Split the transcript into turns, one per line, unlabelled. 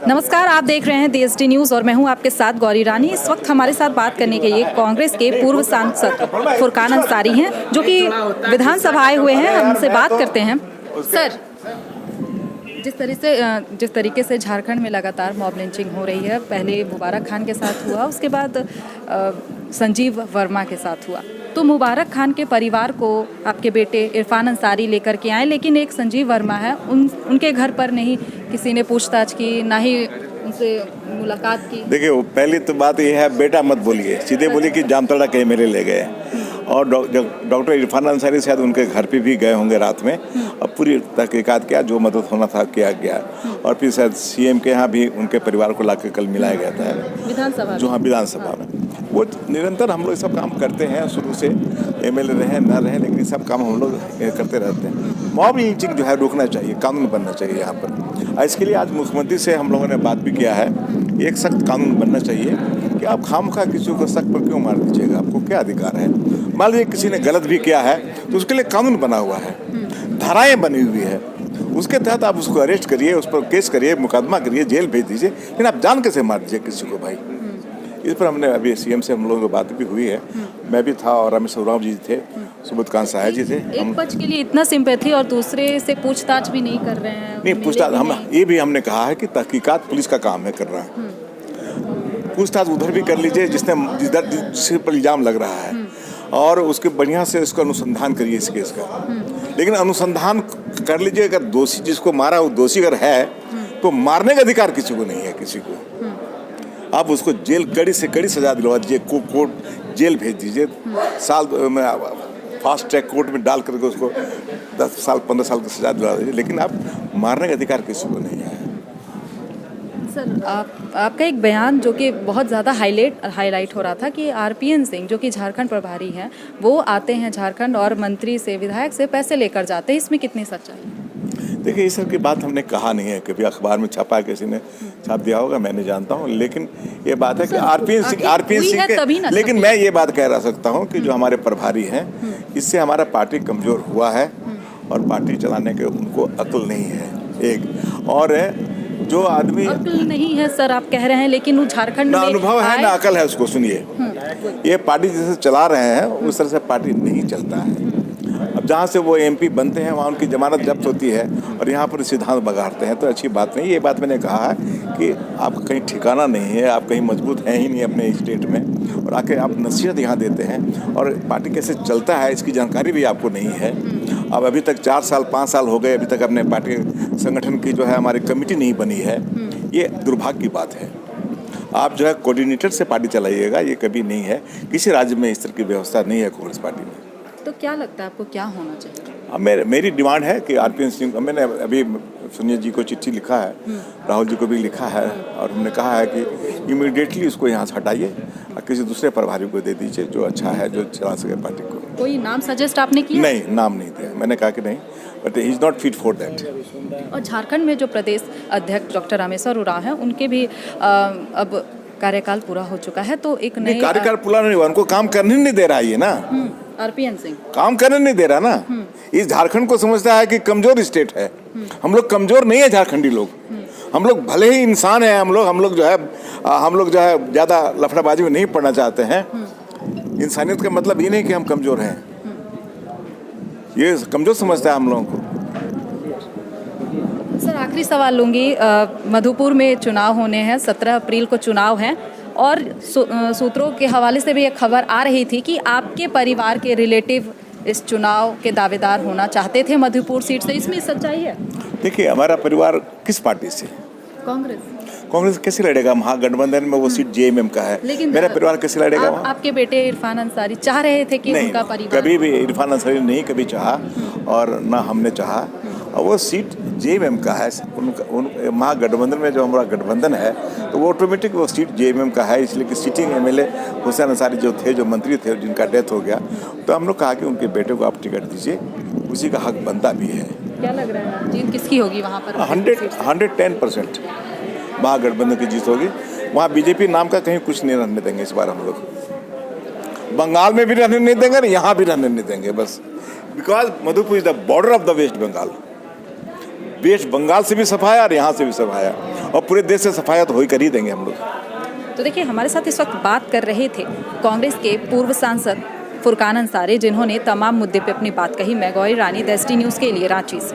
नमस्कार, आप देख रहे हैं DSD न्यूज़ और मैं हूं आपके साथ गौरी रानी। इस वक्त हमारे साथ बात करने के लिए कांग्रेस के पूर्व सांसद फुरकान अंसारी हैं, जो कि विधानसभा आए हुए हैं। हम उनसे बात करते हैं। सर, जिस तरीके से झारखंड में लगातार मॉब लिंचिंग हो रही है, पहले मुबारक खान के साथ हुआ, उसके बाद संजीव वर्मा के साथ हुआ, तो मुबारक खान के परिवार को आपके बेटे इरफान अंसारी लेकर के आए, लेकिन एक संजीव वर्मा है, उनके घर पर नहीं किसी ने पूछताछ की, ना ही उनसे मुलाकात की।
देखिए, पहली तो बात यह है, बेटा मत बोलिए, सीधे बोलिए कि जामताड़ा कहीं मेरे ले गए। और डॉक्टर इरफान अंसारी शायद उनके घर पे भी गए होंगे रात में। अब पूरी तहकीकात किया, जो मदद होना था किया गया। और फिर शायद CM के यहाँ भी उनके परिवार को लाकर कल मिलाया गया था
विधानसभा,
जो हाँ विधानसभा में। वो निरंतर हम लोग सब काम करते हैं, शुरू से MLA रहे न रहे, लेकिन ये सब काम हम लोग करते रहते हैं। मॉब लिंचिंग जो है रोकना चाहिए, कानून बनना चाहिए यहाँ पर। इसके लिए आज मुख्यमंत्री से हम लोगों ने बात भी किया है। एक सख्त कानून बनना चाहिए कि आप खामखा किसी को सख्त पर क्यों मार दीजिएगा, आपको क्या अधिकार है। मान लीजिए किसी ने गलत भी किया है तो उसके लिए कानून बना हुआ है, धाराएं बनी हुई है, उसके तहत आप उसको अरेस्ट करिए, उस पर केस करिए, मुकदमा करिए, जेल भेज दीजिए। लेकिन आप जान कैसे मार दीजिए किसी को भाई। इस पर हमने अभी CM से हम लोगों की बात भी हुई है। मैं भी था और रमेश उरांव जी थे, सुबोध कांत सहाय जी थे।
एक पक्ष के लिए इतना सिंपैथी और दूसरे से पूछताछ भी नहीं कर रहे हैं।
नहीं, पूछताछ हम ये भी हमने कहा है कि तहकीकात पुलिस का काम है करना। पूछताछ उधर भी कर लीजिए जिससे पर इल्जाम लग रहा है, और उसके बढ़िया से उसका अनुसंधान करिए इस केस का। लेकिन अनुसंधान कर लीजिए, अगर दोषी जिसको मारा वो दोषी अगर है तो मारने का अधिकार किसी को नहीं है। किसी को आप उसको जेल कड़ी से कड़ी सजा दिलवा दीजिए, कोर्ट जेल भेज दीजिए, साल में फास्ट ट्रैक कोर्ट में डाल करके उसको 10 साल 15 साल की सजा दिलवा दीजिए। लेकिन आप मारने का अधिकार किसी को नहीं है।
सर, आपका एक बयान जो कि बहुत ज़्यादा हाईलाइट हो रहा था कि RPN सिंह, जो कि झारखंड प्रभारी हैं, वो आते हैं झारखंड और मंत्री से, विधायक से पैसे लेकर जाते हैं। इसमें कितनी सच्चाई है?
देखिए, इस सब की बात हमने कहा नहीं है, कभी अखबार में छपा किसी ने छाप दिया होगा, मैं नहीं जानता हूँ। लेकिन ये बात है कि RPN सिंह के, लेकिन मैं ये बात कह सकता हूँ कि जो हमारे प्रभारी हैं, इससे हमारा पार्टी कमज़ोर हुआ है और पार्टी चलाने के उनको अक्ल नहीं है। एक और जो आदमी
अक्ल नहीं है सर, आप कह रहे हैं, लेकिन वो झारखंड
ना अनुभव है ना अकल है। उसको सुनिए, ये पार्टी जैसे चला रहे हैं उस तरह से पार्टी नहीं चलता है। अब जहाँ से वो MP बनते हैं वहाँ उनकी जमानत जब्त होती है और यहाँ पर सिद्धांत बगाड़ते हैं, तो अच्छी बात नहीं। ये बात मैंने कहा है कि आप कहीं ठिकाना नहीं है, आप कहीं मजबूत हैं ही नहीं अपने स्टेट में, और आके आप नसीहत यहाँ देते हैं और पार्टी कैसे चलता है इसकी जानकारी भी आपको नहीं है। अब अभी तक 4 साल 5 साल हो गए, अभी तक अपने पार्टी संगठन की जो है हमारी कमेटी नहीं बनी है। ये दुर्भाग्य की बात है। आप जो है कोऑर्डिनेटर से पार्टी चलाइएगा, ये कभी नहीं है। किसी राज्य में इस तरह की व्यवस्था नहीं है कांग्रेस पार्टी में।
तो क्या लगता है आपको क्या होना चाहिए?
अब मेरी डिमांड है कि RPN सिंह, मैंने अभी सोनिया जी को चिट्ठी लिखा है, राहुल जी को भी लिखा है, और हमने कहा है कि इमीडिएटली उसको यहाँ से हटाइए और किसी दूसरे प्रभारी को दे दीजिए जो अच्छा है, जो चला सके पार्टी को।
कोई नाम सजेस्ट आपने किया?
नहीं, नाम नहीं दिया, मैंने कहा कि नहीं, but he is not fit for that.
और झारखंड में जो प्रदेश अध्यक्ष डॉक्टर रामेश्वर उरांव हैं, उनके भी अब कार्यकाल पूरा हो चुका है, तो एक नए
कार्यकाल पूरा नहीं हुआ, उनको काम करने नहीं दे रहा है ये ना।
RPN सिंह
काम करने नहीं दे रहा ना। इस झारखंड को समझता है कि कमजोर स्टेट है। हम लोग कमजोर नहीं है झारखंडी लोग। हम लोग भले ही इंसान हैं, हम लोग जो है ज़्यादा लफड़ाबाजी में नहीं पड़ना चाहते हैं। इंसानियत का मतलब ये नहीं कि हम कमजोर हैं, ये कमजोर समझता है हम लोगों को।
सर, आखिरी सवाल लूँगी। मधुपुर में चुनाव होने हैं, 17 अप्रैल को चुनाव है, और सूत्रों के हवाले से भी एक खबर आ रही थी कि आपके परिवार के रिलेटिव इस चुनाव के दावेदार होना चाहते थे मधुपुर सीट से। इसमें सच्चाई है?
देखिए, हमारा परिवार किस पार्टी से? कांग्रेस कैसे लड़ेगा? महागठबंधन में वो सीट JMM का है, लेकिन मेरा परिवार कैसे लड़ेगा वहाँ?
आपके बेटे इरफान अंसारी चाह रहे थे कि उनका परिवार?
कभी भी इरफान अंसारी नहीं कभी चाहा, और ना हमने चाहा। और वो सीट JMM का है। महागठबंधन में जो हमारा गठबंधन है, तो वो ऑटोमेटिक वो सीट JMM का है, इसलिए कि सीटिंग MLA हुसैन अंसारी जो थे, जो मंत्री थे, जिनका डेथ हो गया, तो हम लोग कहा कि उनके बेटे को आप टिकट दीजिए, उसी का हक बनता भी है।
क्या लग रहा है जीत किसकी होगी वहाँ पर?
110% महागठबंधन की जीत होगी। वहाँ BJP नाम का कहीं कुछ नहीं रहने देंगे इस बार हम लोग। बंगाल में भी रहने नहीं देंगे, यहाँ भी रहने नहीं देंगे, बस because Madhupur is the border of the West Bengal. West Bengal से भी सफाया और यहाँ से भी सफाया। और पूरे देश से सफाया तो हो ही कर ही देंगे हम लोग।
तो देखिए, हमारे साथ इस वक्त बात कर रहे थे कांग्रेस के पूर्व सांसद फुरकान अंसारी, जिन्होंने तमाम मुद्दे पे अपनी बात कही। मैं गौरी रानी, द ST न्यूज़ के लिए रांची से।